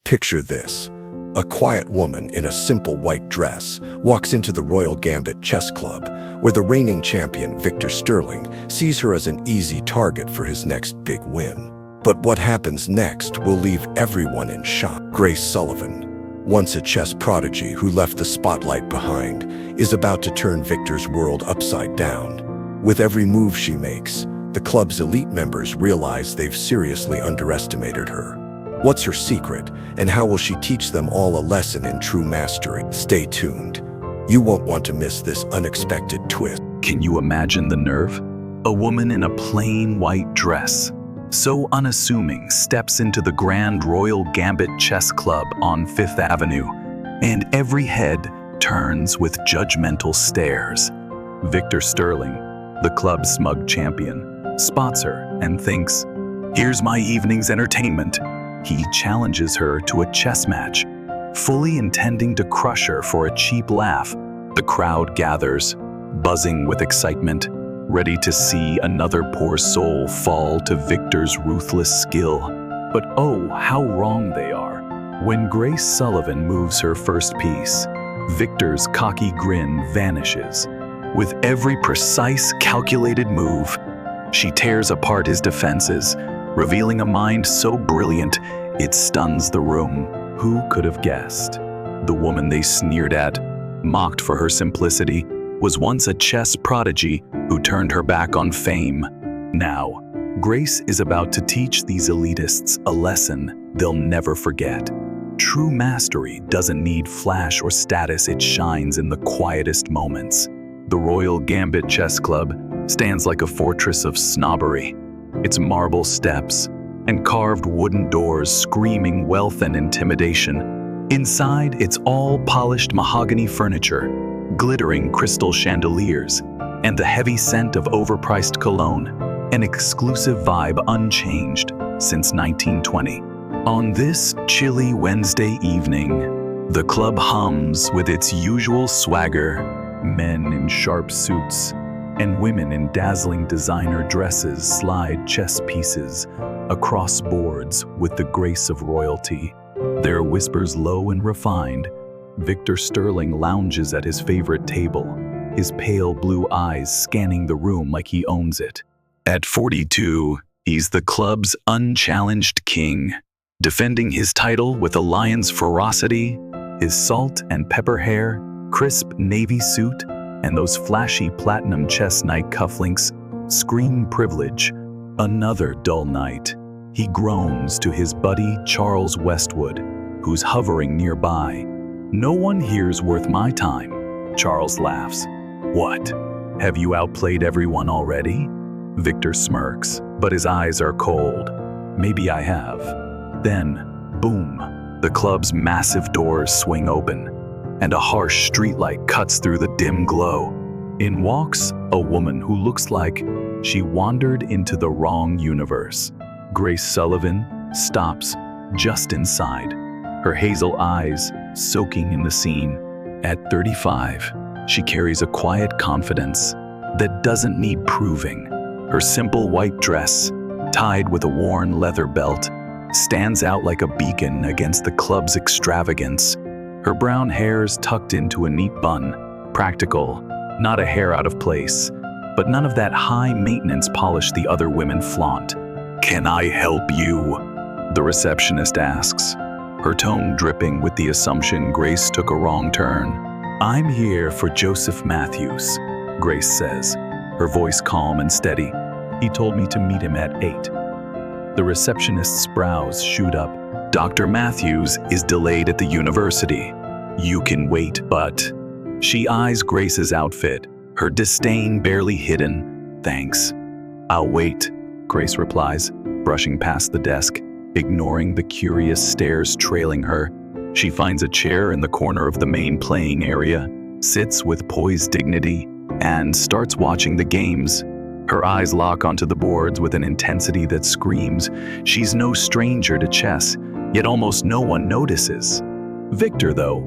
Picture this. A quiet woman in a simple white dress walks into the Royal Gambit Chess Club, where the reigning champion, Victor Sterling, sees her as an easy target for his next big win. But what happens next will leave everyone in shock. Grace Sullivan, once a chess prodigy who left the spotlight behind, is about to turn Victor's world upside down. With every move she makes, the club's elite members realize they've seriously underestimated her. What's her secret, and how will she teach them all a lesson in true mastery? Stay tuned. You won't want to miss this unexpected twist. Can you imagine the nerve? A woman in a plain white dress, so unassuming, steps into the Grand Royal Gambit Chess Club on Fifth Avenue, and every head turns with judgmental stares. Victor Sterling, the club's smug champion, spots her and thinks, "Here's my evening's entertainment." He challenges her to a chess match, fully intending to crush her for a cheap laugh. The crowd gathers, buzzing with excitement, ready to see another poor soul fall to Victor's ruthless skill. But oh, how wrong they are. When Grace Sullivan moves her first piece, Victor's cocky grin vanishes. With every precise, calculated move, she tears apart his defenses, revealing a mind so brilliant it stuns the room. Who could have guessed? The woman they sneered at, mocked for her simplicity, was once a chess prodigy who turned her back on fame. Now, Grace is about to teach these elitists a lesson they'll never forget. True mastery doesn't need flash or status, it shines in the quietest moments. The Royal Gambit Chess Club stands like a fortress of snobbery, its marble steps and carved wooden doors screaming wealth and intimidation. Inside, it's all polished mahogany furniture, glittering crystal chandeliers, and the heavy scent of overpriced cologne, an exclusive vibe unchanged since 1920. On this chilly Wednesday evening, the club hums with its usual swagger, men in sharp suits and women in dazzling designer dresses slide chess pieces across boards with the grace of royalty. Their whispers low and refined, Victor Sterling lounges at his favorite table, his pale blue eyes scanning the room like he owns it. At 42, he's the club's unchallenged king, defending his title with a lion's ferocity, his salt and pepper hair, crisp navy suit, and those flashy platinum chess night cufflinks scream privilege. Another dull night. He groans to his buddy Charles Westwood, who's hovering nearby. "No one here's worth my time," Charles laughs. "What? Have you outplayed everyone already?" Victor smirks, but his eyes are cold. "Maybe I have." Then, boom, the club's massive doors swing open, and a harsh streetlight cuts through the dim glow. In walks a woman who looks like she wandered into the wrong universe. Grace Sullivan stops just inside, her hazel eyes soaking in the scene. At 35, she carries a quiet confidence that doesn't need proving. Her simple white dress, tied with a worn leather belt, stands out like a beacon against the club's extravagance. Her brown hair's tucked into a neat bun, practical, not a hair out of place, but none of that high-maintenance polish the other women flaunt. "Can I help you?" the receptionist asks, her tone dripping with the assumption Grace took a wrong turn. "I'm here for Joseph Matthews," Grace says, her voice calm and steady. "He told me to meet him at 8. The receptionist's brows shoot up. "Dr. Matthews is delayed at the university. You can wait, but..." She eyes Grace's outfit, her disdain barely hidden. "Thanks. I'll wait," Grace replies, brushing past the desk, ignoring the curious stares trailing her. She finds a chair in the corner of the main playing area, sits with poised dignity, and starts watching the games. Her eyes lock onto the boards with an intensity that screams she's no stranger to chess, yet almost no one notices. Victor, though,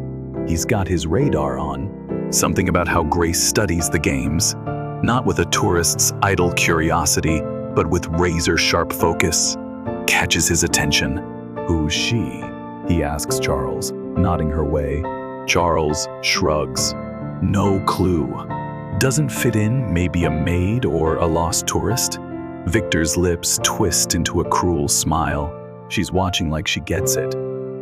he's got his radar on. Something about how Grace studies the games, not with a tourist's idle curiosity, but with razor-sharp focus, catches his attention. Who's she? he asks Charles, nodding her way. Charles shrugs. No clue. Doesn't fit in, maybe a maid or a lost tourist? Victor's lips twist into a cruel smile. She's watching like she gets it.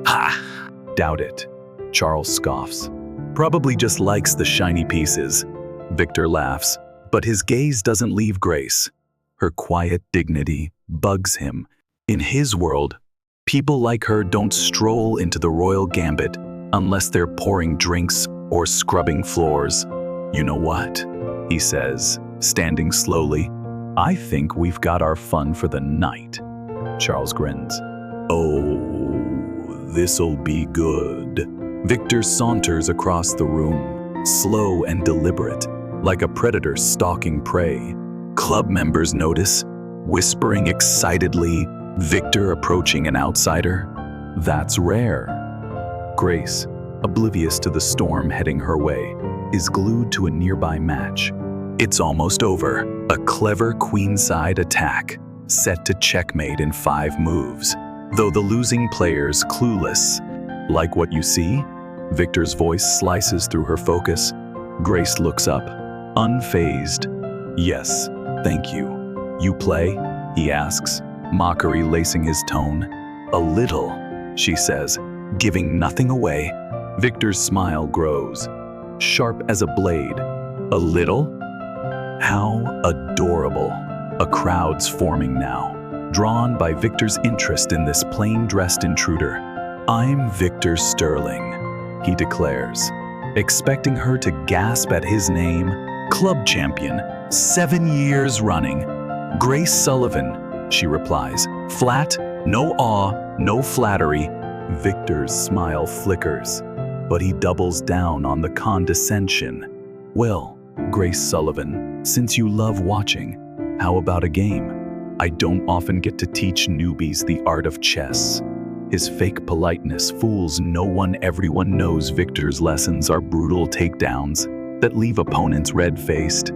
Ha! Doubt it. Charles scoffs. Probably just likes the shiny pieces. Victor laughs, but his gaze doesn't leave Grace. Her quiet dignity bugs him. In his world, people like her don't stroll into the Royal Gambit unless they're pouring drinks or scrubbing floors. You know what? He says, standing slowly. I think we've got our fun for the night. Charles grins. Oh, this'll be good. Victor saunters across the room, slow and deliberate, like a predator stalking prey. Club members notice, whispering excitedly, Victor approaching an outsider. That's rare. Grace, oblivious to the storm heading her way, is glued to a nearby match. It's almost over, a clever queenside attack, set to checkmate in 5 moves, though the losing player's clueless. Like what you see? Victor's voice slices through her focus. Grace looks up, unfazed. Yes, thank you. You play? He asks, mockery lacing his tone. A little, she says, giving nothing away. Victor's smile grows, sharp as a blade. A little? How adorable. A crowd's forming now, drawn by Victor's interest in this plain-dressed intruder. I'm Victor Sterling, he declares, expecting her to gasp at his name. Club champion, 7 years running. Grace Sullivan, she replies, flat, no awe, no flattery. Victor's smile flickers, but he doubles down on the condescension. Well, Grace Sullivan, since you love watching, how about a game? I don't often get to teach newbies the art of chess. His fake politeness fools no one. Everyone knows Victor's lessons are brutal takedowns that leave opponents red-faced,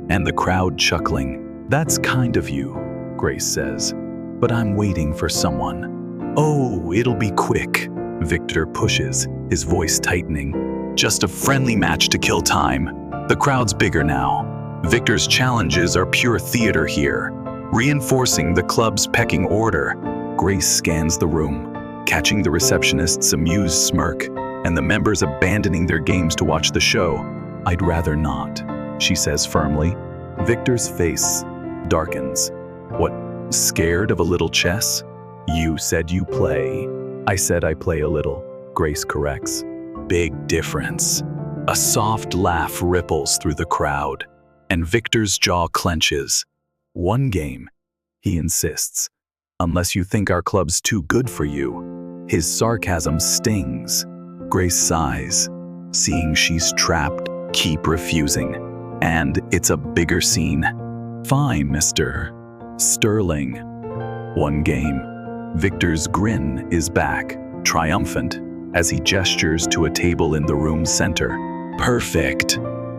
and the crowd chuckling. That's kind of you, Grace says, but I'm waiting for someone. Oh, it'll be quick, Victor pushes, his voice tightening. Just a friendly match to kill time. The crowd's bigger now. Victor's challenges are pure theater here, reinforcing the club's pecking order. Grace scans the room, catching the receptionist's amused smirk and the members abandoning their games to watch the show. I'd rather not, she says firmly. Victor's face darkens. What, scared of a little chess? You said you play. I said I play a little, Grace corrects. Big difference. A soft laugh ripples through the crowd, and Victor's jaw clenches. One game, he insists, unless you think our club's too good for you. His sarcasm stings. Grace sighs, seeing she's trapped, keep refusing, and it's a bigger scene. Fine, Mr. Sterling. One game. Victor's grin is back, triumphant, as he gestures to a table in the room's center. Perfect.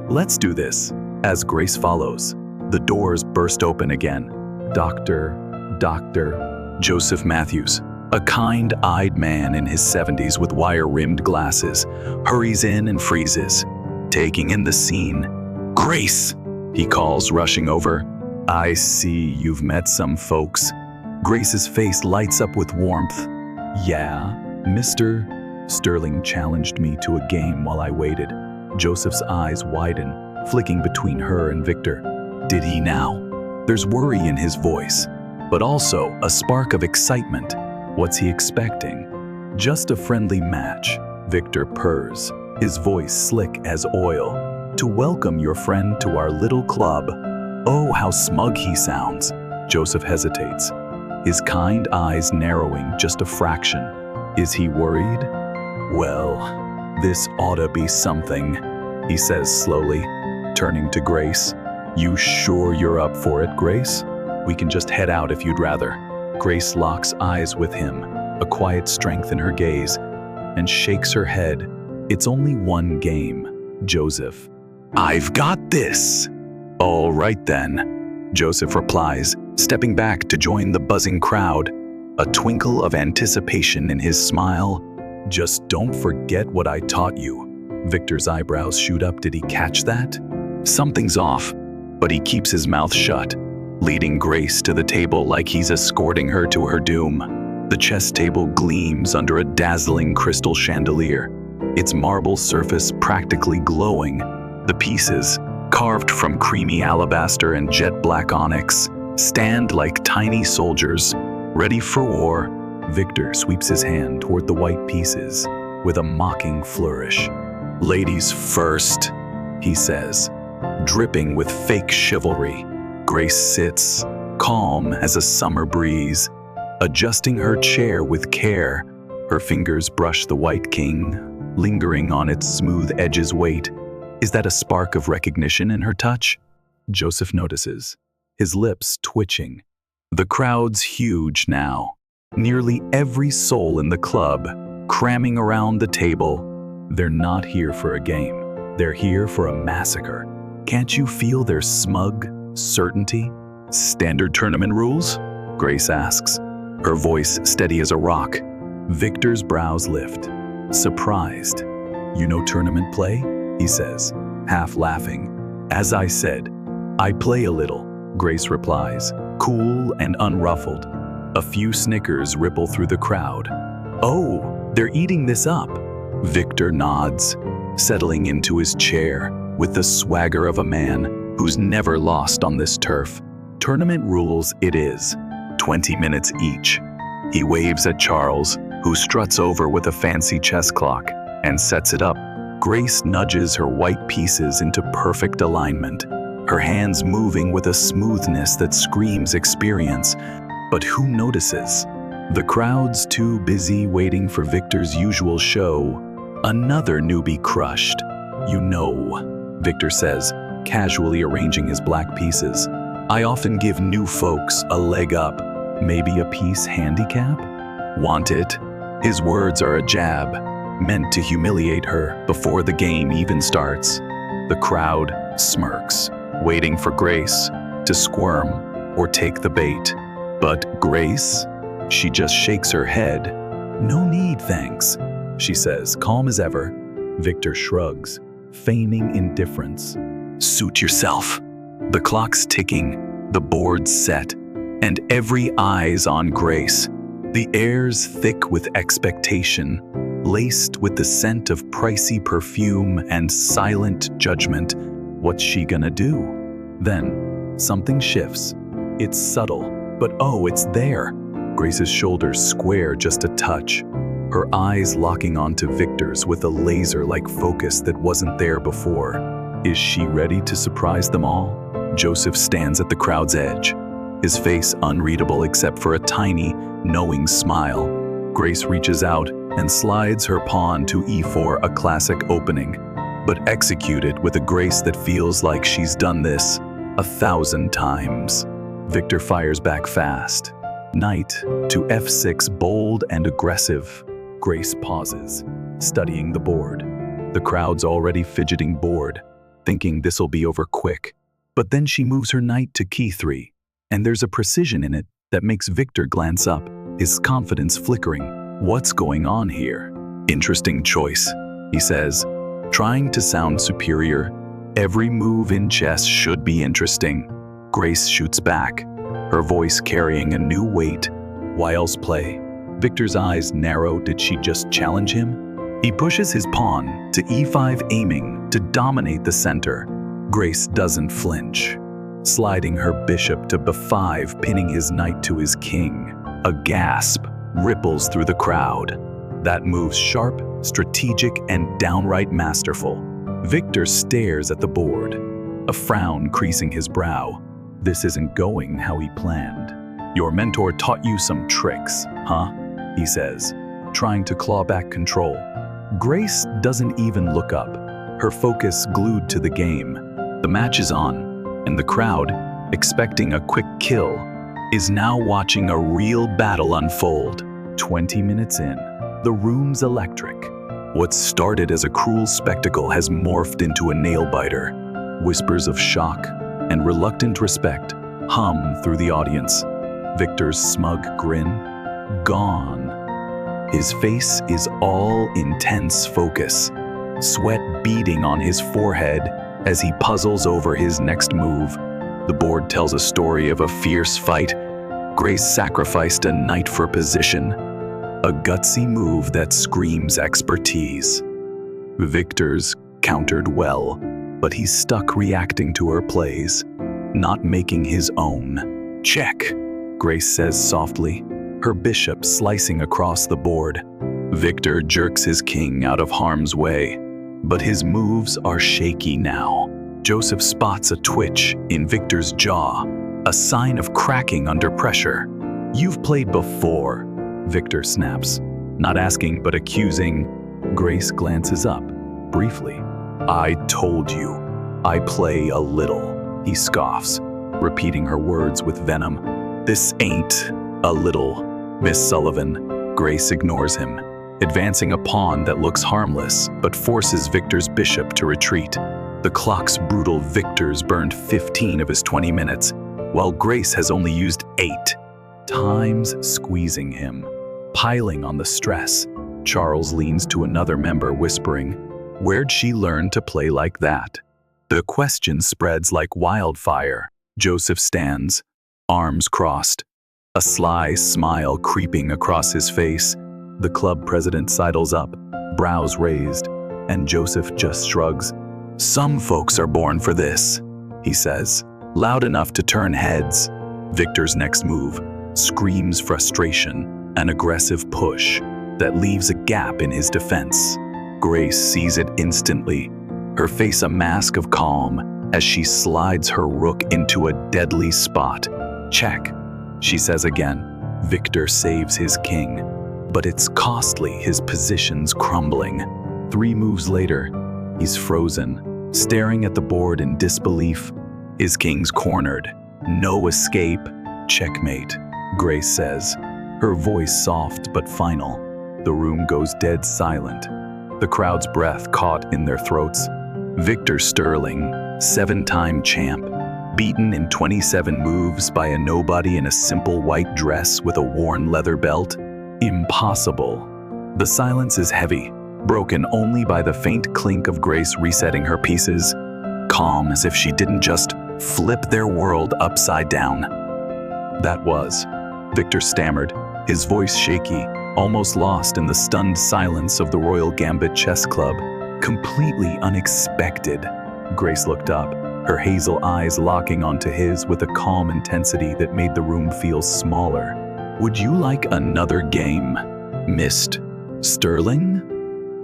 Let's do this. As Grace follows, the doors burst open again. Dr. Joseph Matthews, a kind-eyed man in his 70s with wire-rimmed glasses, hurries in and freezes, taking in the scene. Grace, he calls, rushing over. I see you've met some folks. Grace's face lights up with warmth. Yeah, Mr. Sterling challenged me to a game while I waited. Joseph's eyes widen, flicking between her and Victor. Did he now? There's worry in his voice, but also a spark of excitement. What's he expecting? Just a friendly match, Victor purrs, his voice slick as oil. To welcome your friend to our little club. Oh, how smug he sounds. Joseph hesitates, his kind eyes narrowing just a fraction. Is he worried? Well, this oughta be something, he says slowly, turning to Grace. You sure you're up for it, Grace? We can just head out if you'd rather. Grace locks eyes with him, a quiet strength in her gaze, and shakes her head. It's only one game, Joseph. I've got this. All right then, Joseph replies, stepping back to join the buzzing crowd, a twinkle of anticipation in his smile. Just don't forget what I taught you. Victor's eyebrows shoot up. Did he catch that? Something's off, but he keeps his mouth shut, leading Grace to the table like he's escorting her to her doom. The chess table gleams under a dazzling crystal chandelier, its marble surface practically glowing. The pieces, carved from creamy alabaster and jet black onyx, stand like tiny soldiers, ready for war. Victor sweeps his hand toward the white pieces with a mocking flourish. "Ladies first," he says, dripping with fake chivalry. Grace sits, calm as a summer breeze, adjusting her chair with care. Her fingers brush the white king, lingering on its smooth edges. Wait, is that a spark of recognition in her touch? Joseph notices, his lips twitching. The crowd's huge now. Nearly every soul in the club, cramming around the table. They're not here for a game. They're here for a massacre. Can't you feel their smug certainty? "Standard tournament rules?" Grace asks, her voice steady as a rock. Victor's brows lift, surprised. "You know tournament play?" he says, half laughing. "As I said, I play a little," Grace replies, cool and unruffled. A few snickers ripple through the crowd. "Oh, they're eating this up." Victor nods, settling into his chair with the swagger of a man who's never lost on this turf. Tournament rules it is, 20 minutes each. He waves at Charles, who struts over with a fancy chess clock and sets it up. Grace nudges her white pieces into perfect alignment, her hands moving with a smoothness that screams experience. But who notices? The crowd's too busy waiting for Victor's usual show. Another newbie crushed. "You know," Victor says, casually arranging his black pieces, "I often give new folks a leg up. Maybe a piece handicap? Want it?" His words are a jab, meant to humiliate her before the game even starts. The crowd smirks, waiting for Grace to squirm or take the bait. But Grace? She just shakes her head. "No need, thanks," she says, calm as ever. Victor shrugs, feigning indifference. "Suit yourself." The clock's ticking, the board's set, and every eye's on Grace. The air's thick with expectation, laced with the scent of pricey perfume and silent judgment. What's she gonna do? Then, something shifts. It's subtle, but oh, it's there. Grace's shoulders square just a touch, her eyes locking onto Victor's with a laser-like focus that wasn't there before. Is she ready to surprise them all? Joseph stands at the crowd's edge, his face unreadable except for a tiny, knowing smile. Grace reaches out and slides her pawn to e4, a classic opening, but executed with a grace that feels like she's done this 1,000 times. Victor fires back fast. Knight to f6, bold and aggressive. Grace pauses, studying the board. The crowd's already fidgeting bored, thinking this'll be over quick. But then she moves her knight to key 3, and there's a precision in it that makes Victor glance up, his confidence flickering. What's going on here? Interesting choice, he says, trying to sound superior. Every move in chess should be interesting. Grace shoots back, her voice carrying a new weight. Why else play? Victor's eyes narrow. Did she just challenge him? He pushes his pawn to e5, aiming to dominate the center. Grace doesn't flinch, sliding her bishop to b5, pinning his knight to his king. A gasp ripples through the crowd. That move's sharp, strategic, and downright masterful. Victor stares at the board, a frown creasing his brow. This isn't going how he planned. Your mentor taught you some tricks, huh? He says, trying to claw back control. Grace doesn't even look up, her focus glued to the game. The match is on, and the crowd, expecting a quick kill, is now watching a real battle unfold. 20 minutes in, the room's electric. What started as a cruel spectacle has morphed into a nail-biter. Whispers of shock and reluctant respect hum through the audience. Victor's smug grin, gone. His face is all intense focus, sweat beading on his forehead as he puzzles over his next move. The board tells a story of a fierce fight. Grace sacrificed a knight for position, a gutsy move that screams expertise. Victor's countered well, but he's stuck reacting to her plays, not making his own. Check, Grace says softly, her bishop slicing across the board. Victor jerks his king out of harm's way, but his moves are shaky now. Joseph spots a twitch in Victor's jaw, a sign of cracking under pressure. You've played before, Victor snaps, not asking but accusing. Grace glances up, briefly. I told you, I play a little, he scoffs, repeating her words with venom. This ain't a little, Miss Sullivan. Grace ignores him, advancing a pawn that looks harmless but forces Victor's bishop to retreat. The clock's brutal Victor's burned 15 of his 20 minutes, while Grace has only used 8. Time's squeezing him, piling on the stress. Charles leans to another member, whispering, "Where'd she learn to play like that?" The question spreads like wildfire. Joseph stands, arms crossed, a sly smile creeping across his face. The club president sidles up, brows raised, and Joseph just shrugs. Some folks are born for this, he says, loud enough to turn heads. Victor's next move screams frustration, an aggressive push that leaves a gap in his defense. Grace sees it instantly, her face a mask of calm as she slides her rook into a deadly spot. Check, she says again. Victor saves his king, but it's costly, his position's crumbling. 3 moves later, he's frozen, staring at the board in disbelief. His king's cornered. No escape. Checkmate, Grace says, her voice soft but final. The room goes dead silent, the crowd's breath caught in their throats. Victor Sterling, 7-time champ, beaten in 27 moves by a nobody in a simple white dress with a worn leather belt? Impossible. The silence is heavy, broken only by the faint clink of Grace resetting her pieces, calm as if she didn't just flip their world upside down. That was, Victor stammered, his voice shaky, almost lost in the stunned silence of the Royal Gambit Chess Club. Completely unexpected. Grace looked up, her hazel eyes locking onto his with a calm intensity that made the room feel smaller. Would you like another game, Mr. Sterling?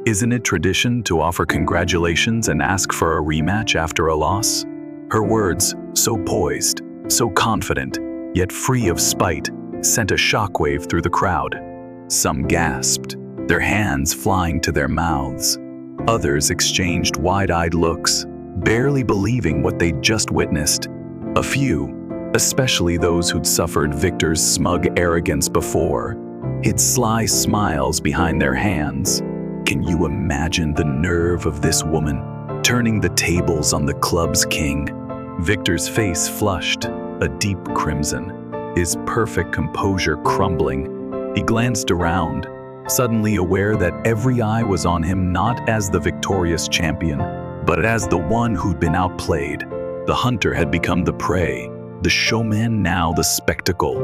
Isn't it tradition to offer congratulations and ask for a rematch after a loss? Her words, so poised, so confident, yet free of spite, sent a shockwave through the crowd. Some gasped, their hands flying to their mouths. Others exchanged wide-eyed looks, barely believing what they'd just witnessed. A few, especially those who'd suffered Victor's smug arrogance before, hid sly smiles behind their hands. Can you imagine the nerve of this woman, turning the tables on the club's king? Victor's face flushed, a deep crimson, his perfect composure crumbling. He glanced around, suddenly aware that every eye was on him not as the victorious champion, but as the one who'd been outplayed. The hunter had become the prey, the showman now the spectacle.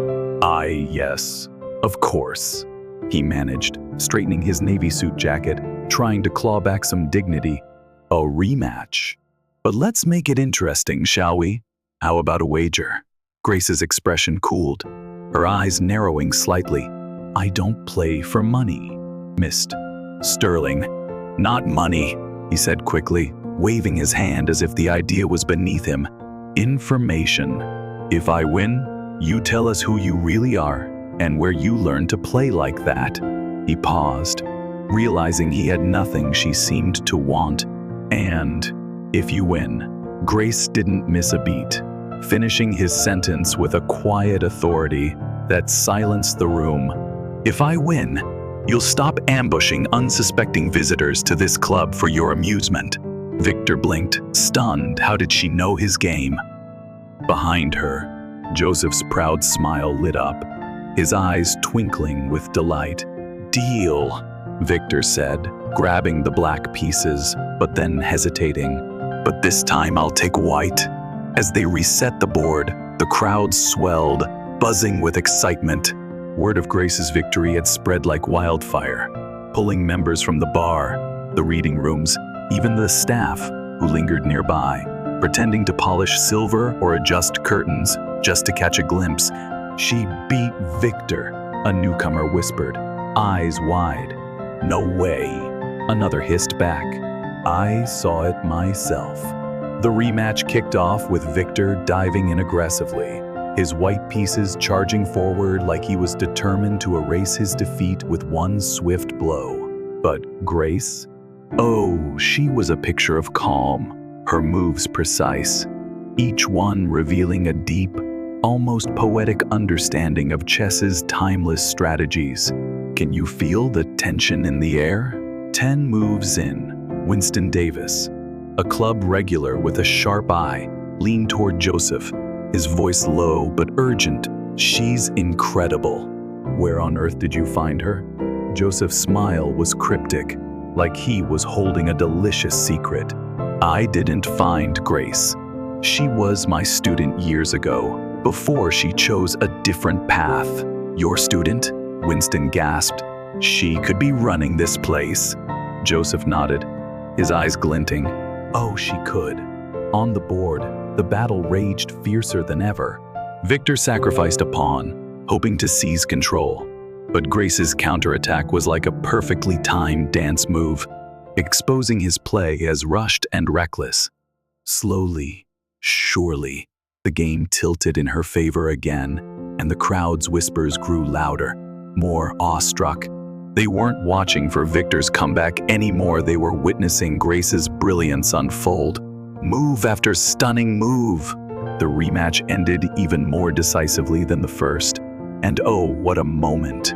Yes, of course, he managed, straightening his navy suit jacket, trying to claw back some dignity. A rematch. But let's make it interesting, shall we? How about a wager? Grace's expression cooled, her eyes narrowing slightly. I don't play for money, Mr. Sterling. Not money, he said quickly, waving his hand as if the idea was beneath him. Information. If I win, you tell us who you really are and where you learned to play like that. He paused, realizing he had nothing she seemed to want. And if you win, Grace didn't miss a beat, finishing his sentence with a quiet authority that silenced the room. If I win, you'll stop ambushing unsuspecting visitors to this club for your amusement. Victor blinked, stunned. How did she know his game? Behind her, Joseph's proud smile lit up, his eyes twinkling with delight. deal," Victor said, grabbing the black pieces, but then hesitating. "But this time I'll take white." As they reset the board, the crowd swelled, buzzing with excitement. Word of Grace's victory had spread like wildfire, pulling members from the bar, the reading rooms, even the staff who lingered nearby, pretending to polish silver or adjust curtains just to catch a glimpse. "She beat Victor," a newcomer whispered, eyes wide. "No way," another hissed back. "I saw it myself." The rematch kicked off with Victor diving in aggressively, his white pieces charging forward like he was determined to erase his defeat with one swift blow. But Grace? Oh, she was a picture of calm, her moves precise, each one revealing a deep, almost poetic understanding of chess's timeless strategies. Can you feel the tension in the air? 10 moves in, Winston Davis, a club regular with a sharp eye, leaned toward Joseph, his voice low but urgent. "She's incredible. Where on earth did you find her?" Joseph's smile was cryptic, like he was holding a delicious secret. "I didn't find Grace. She was my student years ago, before she chose a different path." "Your student?" Winston gasped. "She could be running this place." Joseph nodded, his eyes glinting. Oh, she could. On the board, the battle raged fiercer than ever. Victor sacrificed a pawn, hoping to seize control. But Grace's counterattack was like a perfectly timed dance move, exposing his play as rushed and reckless. Slowly, surely, the game tilted in her favor again, and the crowd's whispers grew louder, more awestruck. They weren't watching for Victor's comeback anymore, they were witnessing Grace's brilliance unfold. Move after stunning move. The rematch ended even more decisively than the first. And oh, what a moment.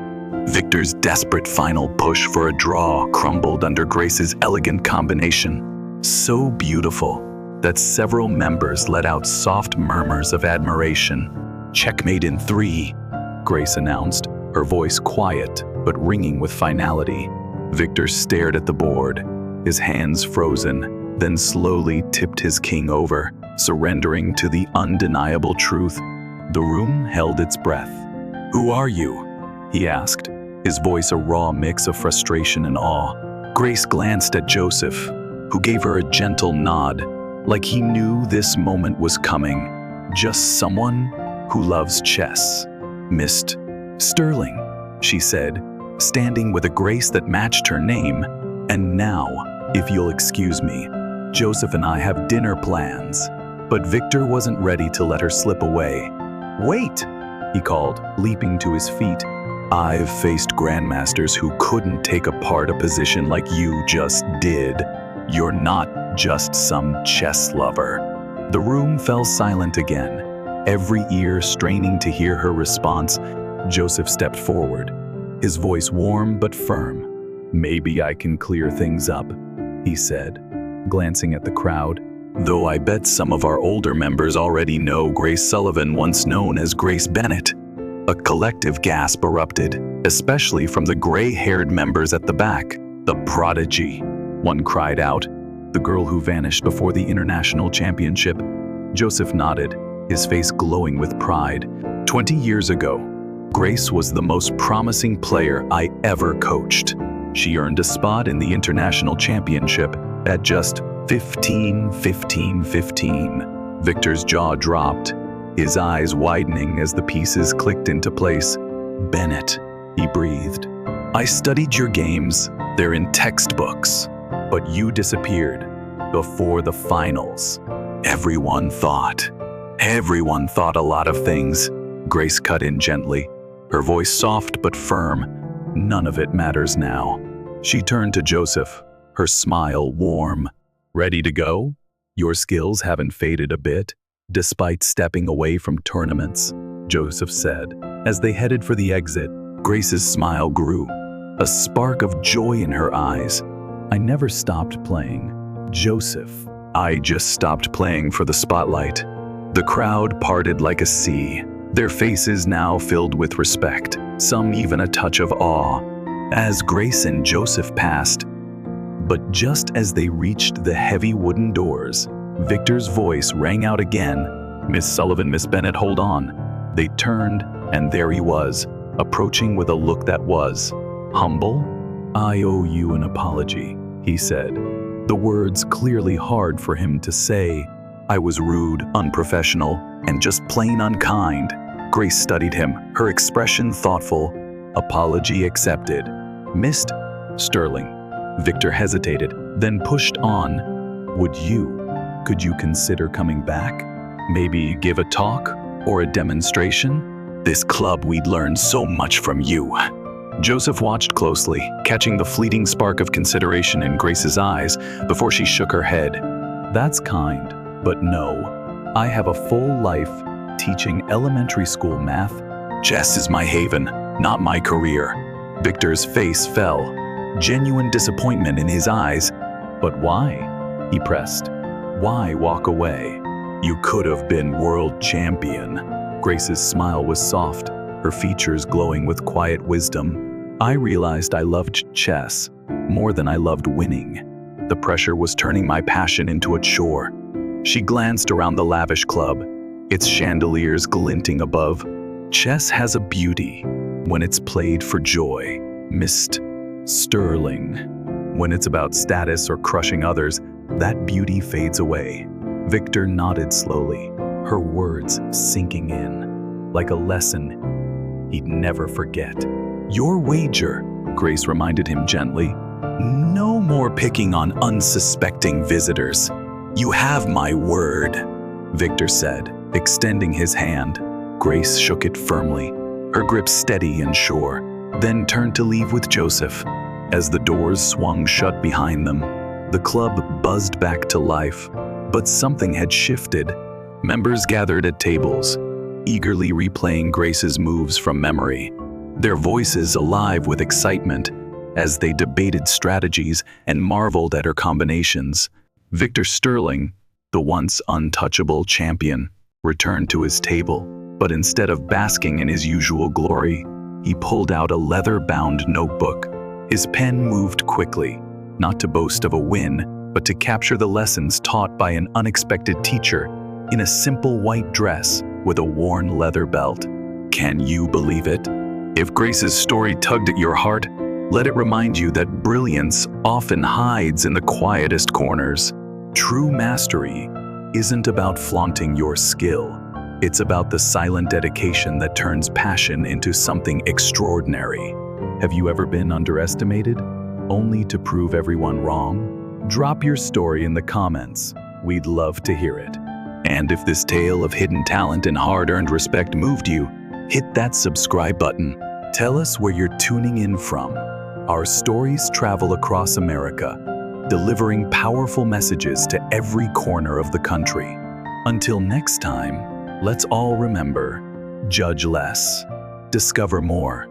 Victor's desperate final push for a draw crumbled under Grace's elegant combination. So beautiful that several members let out soft murmurs of admiration. "Checkmate in 3, Grace announced, her voice quiet but ringing with finality. Victor stared at the board, his hands frozen, then slowly tipped his king over, surrendering to the undeniable truth. The room held its breath. "Who are you?" he asked, his voice a raw mix of frustration and awe. Grace glanced at Joseph, who gave her a gentle nod, like he knew this moment was coming. "Just someone who loves chess." "Missed Sterling," she said, standing with a grace that matched her name. "And now, if you'll excuse me, Joseph and I have dinner plans." But Victor wasn't ready to let her slip away. "Wait," he called, leaping to his feet. "I've faced grandmasters who couldn't take apart a position like you just did. You're not just some chess lover." The room fell silent again, every ear straining to hear her response. Joseph stepped forward, his voice warm but firm. "Maybe I can clear things up," he said, glancing at the crowd. "Though I bet some of our older members already know Grace Sullivan, once known as Grace Bennett." A collective gasp erupted, especially from the gray-haired members at the back. "The prodigy," one cried out, "the girl who vanished before the international championship." Joseph nodded, his face glowing with pride. 20 years ago, Grace was the most promising player I ever coached. She earned a spot in the international championship at just 15. Victor's jaw dropped, his eyes widening as the pieces clicked into place. "Bennett," he breathed. "I studied your games. They're in textbooks. But you disappeared before the finals." Everyone thought a lot of things." Grace cut in gently, her voice soft but firm. "None of it matters now." She turned to Joseph, her smile warm. "Ready to go? Your skills haven't faded a bit, despite stepping away from tournaments," Joseph said. As they headed for the exit, Grace's smile grew, a spark of joy in her eyes. "I never stopped playing, Joseph. I just stopped playing for the spotlight." The crowd parted like a sea, their faces now filled with respect, some even a touch of awe. as Grace and Joseph passed. But just as they reached the heavy wooden doors, Victor's voice rang out again. "Miss Sullivan, Miss Bennett, hold on." They turned, and there he was, approaching with a look that was humble. "I owe you an apology," he said, the words clearly hard for him to say. "I was rude, unprofessional, and just plain unkind." Grace studied him, her expression thoughtful. "Apology accepted." "Missed Sterling." Victor hesitated, then pushed on. Could you consider coming back? Maybe give a talk or a demonstration? This club, we'd learn so much from you." Joseph watched closely, catching the fleeting spark of consideration in Grace's eyes before she shook her head. "That's kind, but no. I have a full life teaching elementary school math. Chess is my haven, not my career." Victor's face fell, genuine disappointment in his eyes. "But why?" he pressed. "Why walk away? You could have been world champion." Grace's smile was soft, her features glowing with quiet wisdom. "I realized I loved chess more than I loved winning. The pressure was turning my passion into a chore." She glanced around the lavish club, its chandeliers glinting above. "Chess has a beauty when it's played for joy, Mr. Sterling. When it's about status or crushing others, that beauty fades away." Victor nodded slowly, her words sinking in, like a lesson he'd never forget. "Your wager," Grace reminded him gently. "No more picking on unsuspecting visitors. You have my word," Victor said, extending his hand. Grace shook it firmly, her grip steady and sure, then turned to leave with Joseph. As the doors swung shut behind them, the club buzzed back to life. But something had shifted. Members gathered at tables, eagerly replaying Grace's moves from memory, their voices alive with excitement as they debated strategies and marveled at her combinations. Victor Sterling, the once untouchable champion, returned to his table, but instead of basking in his usual glory, he pulled out a leather-bound notebook. His pen moved quickly, not to boast of a win, but to capture the lessons taught by an unexpected teacher in a simple white dress with a worn leather belt. Can you believe it? If Grace's story tugged at your heart, let it remind you that brilliance often hides in the quietest corners. True mastery isn't about flaunting your skill. It's about the silent dedication that turns passion into something extraordinary. Have you ever been underestimated, only to prove everyone wrong? Drop your story in the comments. We'd love to hear it. And if this tale of hidden talent and hard-earned respect moved you, hit that subscribe button. Tell us where you're tuning in from. Our stories travel across America, delivering powerful messages to every corner of the country. Until next time, let's all remember, judge less, discover more.